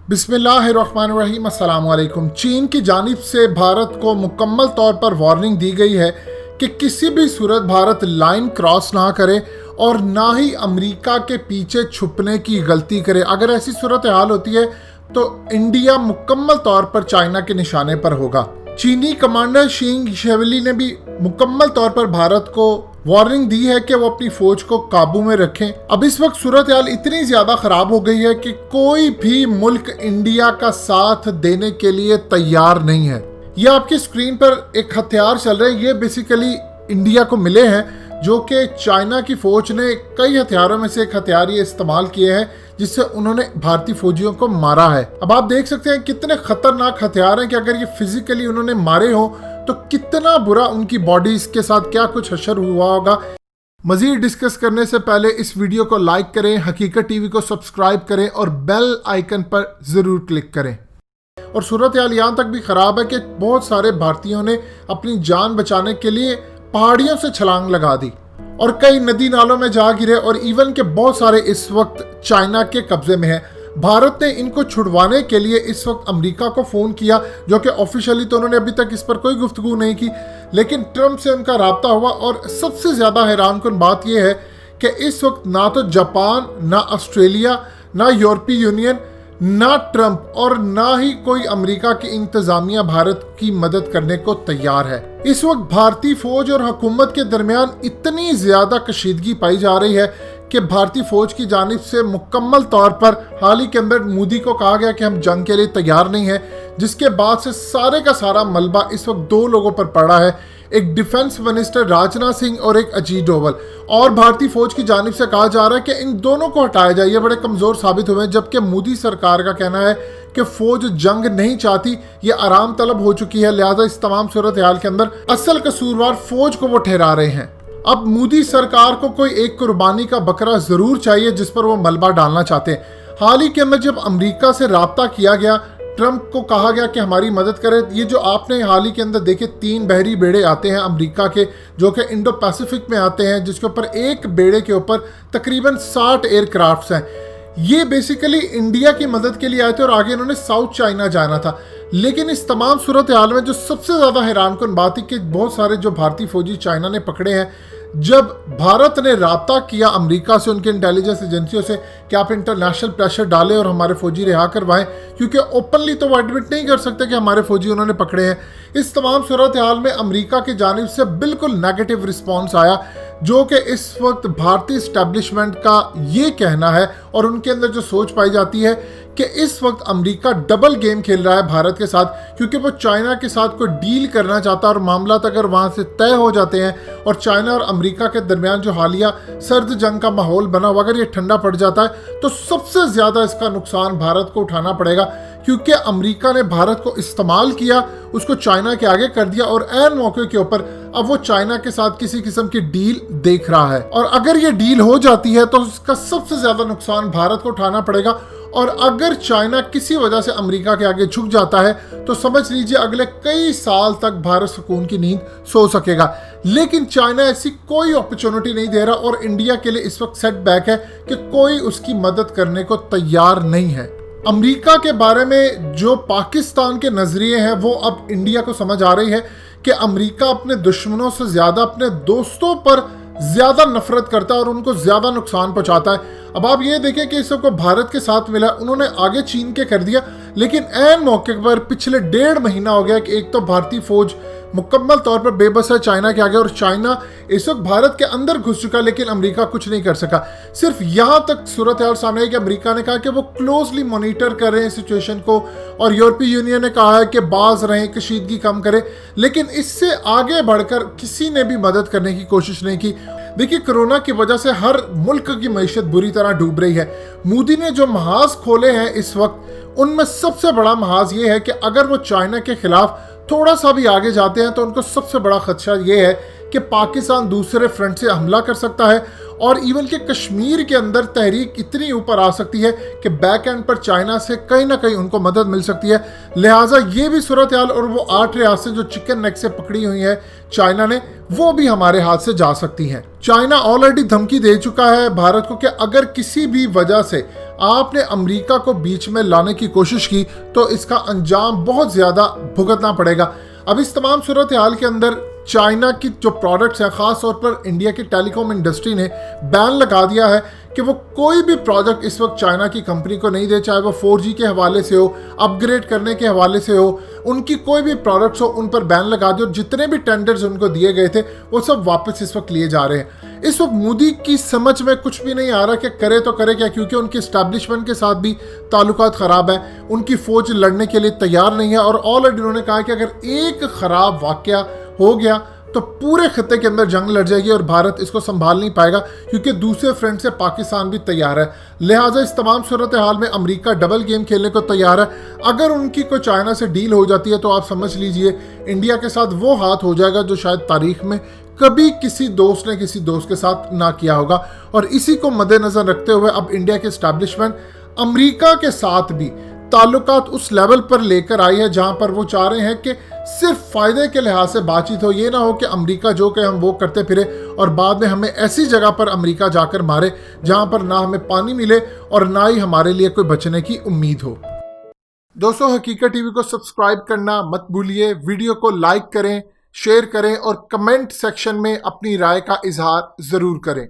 बिस्मिल्लाहिर्रहमानिर्रहीम अस्सलाम वालेकुम। चीन की जानिब से भारत को मुकम्मल तौर पर वार्निंग दी गई है कि किसी भी सूरत भारत लाइन क्रॉस ना करे और ना ही अमेरिका के पीछे छुपने की गलती करे। अगर ऐसी सूरत हाल होती है तो इंडिया मुकम्मल तौर पर चाइना के निशाने पर होगा। चीनी कमांडर शिंग शेवली ने भी मुकम्मल तौर पर भारत को वार्निंग दी है कि वो अपनी फौज को काबू में रखें। अब इस वक्त सूरत हाल इतनी ज्यादा खराब हो गई है कि कोई भी मुल्क इंडिया का साथ देने के लिए तैयार नहीं है। ये आपकी स्क्रीन पर एक हथियार चल रहे हैं, ये बेसिकली इंडिया को मिले हैं, जो कि चाइना की फौज ने कई हथियारों में से एक हथियार ये इस्तेमाल किए हैं जिससे उन्होंने भारतीय फौजियों को मारा है। अब आप देख सकते हैं कितने खतरनाक हथियार हैं कि अगर ये फिजिकली उन्होंने मारे हो तो कितना बुरा उनकी बॉडीज के साथ क्या कुछ हशर हुआ होगा। मजीद डिस्कस करने से पहले इस वीडियो को लाइक करें, हकीकत टीवी को सब्सक्राइब करें और बेल आइकन पर जरूर क्लिक करें। और सूरत हाल यहाँ तक भी खराब है कि बहुत सारे भारतीयों ने अपनी जान बचाने के लिए पहाड़ियों से छलांग लगा दी और कई नदी नालों में जा गिरे और इवन के बहुत सारे इस वक्त चाइना के कब्जे में हैं। भारत ने इनको छुड़वाने के लिए इस वक्त अमेरिका को फ़ोन किया, जो कि ऑफिशियली तो उन्होंने अभी तक इस पर कोई गुफ्तगू नहीं की, लेकिन ट्रंप से उनका राब्ता हुआ। और सबसे ज़्यादा हैरानकुन बात यह है कि इस वक्त ना तो जापान, ना ऑस्ट्रेलिया, ना यूरोपीय यूनियन, ना ट्रंप और ना ही कोई अमेरिका की इंतजामिया भारत की मदद करने को तैयार है। इस वक्त भारतीय फौज और हुकूमत के दरमियान इतनी ज्यादा कशीदगी पाई जा रही है कि भारतीय फौज की जानिब से मुकम्मल तौर पर हाल ही के अंदर मोदी को कहा गया कि हम जंग के लिए तैयार नहीं है, जिसके बाद से सारे का सारा मलबा इस वक्त दो लोगों पर पड़ा है, एक डिफेंस मिनिस्टर राजनाथ सिंह और एक अजीत डोवल। और भारतीय फौज की जानिब से कहा जा रहा है कि इन दोनों को हटाया जाए, ये बड़े कमजोर साबित हुए हैं, जबकि मोदी सरकार का कहना है कि फौज जंग नहीं चाहती, ये आराम तलब हो चुकी है, लिहाजा इस तमाम सूरत हाल के अंदर असल कसूरवार फौज को वो ठहरा रहे हैं। अब मोदी सरकार को कोई एक कुर्बानी का बकरा जरूर चाहिए जिस पर वो मलबा डालना चाहते हैं। हाल ही के अंदर जब अमेरिका से राब्ता किया गया, ट्रंप को कहा गया कि हमारी मदद करें। ये जो आपने हाल ही के अंदर देखे 3 बहरी बेड़े आते हैं अमेरिका के, जो कि इंडो पैसिफिक में आते हैं, जिसके ऊपर एक बेड़े के ऊपर तकरीबन 60 एयरक्राफ्ट्स हैं। ये बेसिकली इंडिया की मदद के लिए आए थे और आगे इन्होंने साउथ चाइना जाना था। लेकिन इस तमाम सूरत हाल में जो सबसे ज़्यादा हैरानकुन बात है कि बहुत सारे जो भारतीय फौजी चाइना ने पकड़े हैं, जब भारत ने राब्ता किया अमेरिका से, उनके इंटेलिजेंस एजेंसियों से कि आप इंटरनेशनल प्रेशर डालें और हमारे फौजी रिहा करवाएं, क्योंकि ओपनली तो वो एडमिट नहीं कर सकते कि हमारे फौजी उन्होंने पकड़े हैं। इस तमाम सूरत हाल में अमेरिका की जानिब से बिल्कुल नेगेटिव रिस्पॉन्स आया, जो कि इस वक्त भारतीय इस्टेब्लिशमेंट का ये कहना है और उनके अंदर जो सोच पाई जाती है कि इस वक्त अमेरिका डबल गेम खेल रहा है भारत के साथ, क्योंकि वो चाइना के साथ कोई डील करना चाहता है और मामला अगर वहाँ से तय हो जाते हैं और चाइना और अमेरिका के दरमियान जो हालिया सर्द जंग का माहौल बना हुआ अगर ये ठंडा पड़ जाता है तो सबसे ज़्यादा इसका नुकसान भारत को उठाना पड़ेगा, क्योंकि अमेरिका ने भारत को इस्तेमाल किया, उसको चाइना के आगे कर दिया और ऐन मौके के ऊपर अब वो चाइना के साथ किसी किस्म की डील देख रहा है। और अगर ये डील हो जाती है तो उसका सबसे ज्यादा नुकसान भारत को उठाना पड़ेगा। और अगर चाइना किसी वजह से अमेरिका के आगे झुक जाता है तो समझ लीजिए अगले कई साल तक भारत सुकून की नींद सो सकेगा। लेकिन चाइना ऐसी कोई अपॉर्चुनिटी नहीं दे रहा और इंडिया के लिए इस वक्त सेटबैक है कि कोई उसकी मदद करने को तैयार नहीं है। अमेरिका के बारे में जो पाकिस्तान के नजरिए हैं वो अब इंडिया को समझ आ रही है कि अमेरिका अपने दुश्मनों से ज्यादा अपने दोस्तों पर ज्यादा नफरत करता है और उनको ज्यादा नुकसान पहुंचाता है। अब आप ये देखें कि इस सबको भारत के साथ मिला, उन्होंने आगे चीन के कर दिया, लेकिन ऐन मौके पर पिछले 1.5 महीना हो गया कि एक तो भारतीय फौज मुकम्मल तौर पर बेबस है चाइना के आगे और चाइना इस वक्त भारत के अंदर घुस चुका, लेकिन अमेरिका कुछ नहीं कर सका। सिर्फ यहाँ तक सूरत हाल सामने है कि अमेरिका ने कहा कि वो क्लोजली मॉनिटर कर रहे हैं सिचुएशन को और यूरोपीय यूनियन ने कहा है कि बाज रहें, कशीदगी कम करें, लेकिन इससे आगे बढ़कर किसी ने भी मदद करने की कोशिश नहीं की। देखिए, कोरोना की वजह से हर मुल्क की मईशत बुरी तरह डूब रही है। मोदी ने जो महाज खोले हैं इस वक्त, उनमें सबसे बड़ा महाज ये है कि अगर वो चाइना के खिलाफ थोड़ा सा भी आगे जाते हैं तो उनको सबसे बड़ा खदशा ये है कि पाकिस्तान दूसरे फ्रंट से हमला कर सकता है और इवन के कश्मीर के अंदर तहरीक इतनी ऊपर आ सकती है कि बैक एंड पर चाइना से कहीं ना कहीं उनको मदद मिल सकती है। लिहाजा ये भी सूरत हाल और वो 8 रियासतें जो चिकन नेक से पकड़ी हुई है चाइना ने, वो भी हमारे हाथ से जा सकती हैं। चाइना ऑलरेडी धमकी दे चुका है भारत को कि अगर किसी भी वजह से आपने अमेरिका को बीच में लाने की कोशिश की तो इसका अंजाम बहुत ज्यादा भुगतना पड़ेगा। अब इस तमाम सूरत हाल के अंदर चाइना की जो प्रोडक्ट्स हैं, खास तौर पर इंडिया की टेलीकॉम इंडस्ट्री ने बैन लगा दिया है कि वो कोई भी प्रोजेक्ट इस वक्त चाइना की कंपनी को नहीं दे, चाहे वो 4G के हवाले से हो, अपग्रेड करने के हवाले से हो, उनकी कोई भी प्रोडक्ट्स हो उन पर बैन लगा दिया। जितने भी टेंडर्स उनको दिए गए थे वो सब वापस इस वक्त लिए जा रहे हैं। इस वक्त मोदी की समझ में कुछ भी नहीं आ रहा कि करे तो करे क्या, क्योंकि उनकी एस्टैब्लिशमेंट के साथ भी ताल्लुकात ख़राब है, उनकी फौज लड़ने के लिए तैयार नहीं है और ऑलरेडी उन्होंने कहा कि अगर एक ख़राब वाक़या हो गया तो पूरे खत्ते के अंदर जंग लड़ जाएगी और भारत इसको संभाल नहीं पाएगा, क्योंकि दूसरे फ्रंट से पाकिस्तान भी तैयार है। लिहाजा इस तमाम सूरत हाल में अमेरिका डबल गेम खेलने को तैयार है। अगर उनकी कोई चाइना से डील हो जाती है तो आप समझ लीजिए इंडिया के साथ वो हाथ हो जाएगा जो शायद तारीख में कभी किसी दोस्त ने किसी दोस्त के साथ ना किया होगा। और इसी को मद्देनजर रखते हुए अब इंडिया के एस्टैब्लिशमेंट अमेरिका के साथ भी ताल्लुकात उस लेवल पर लेकर आई है जहां पर वो चाह रहे हैं कि सिर्फ फायदे के लिहाज से बातचीत हो। ये ना हो कि अमेरिका जो कहे हम वो करते फिरे और बाद में हमें ऐसी जगह पर अमेरिका जाकर मारे जहां पर ना हमें पानी मिले और ना ही हमारे लिए कोई बचने की उम्मीद हो। दोस्तों, हकीकत टीवी को सब्सक्राइब करना मत भूलिए, वीडियो को लाइक करें, शेयर करें और कमेंट सेक्शन में अपनी राय का इजहार जरूर करें।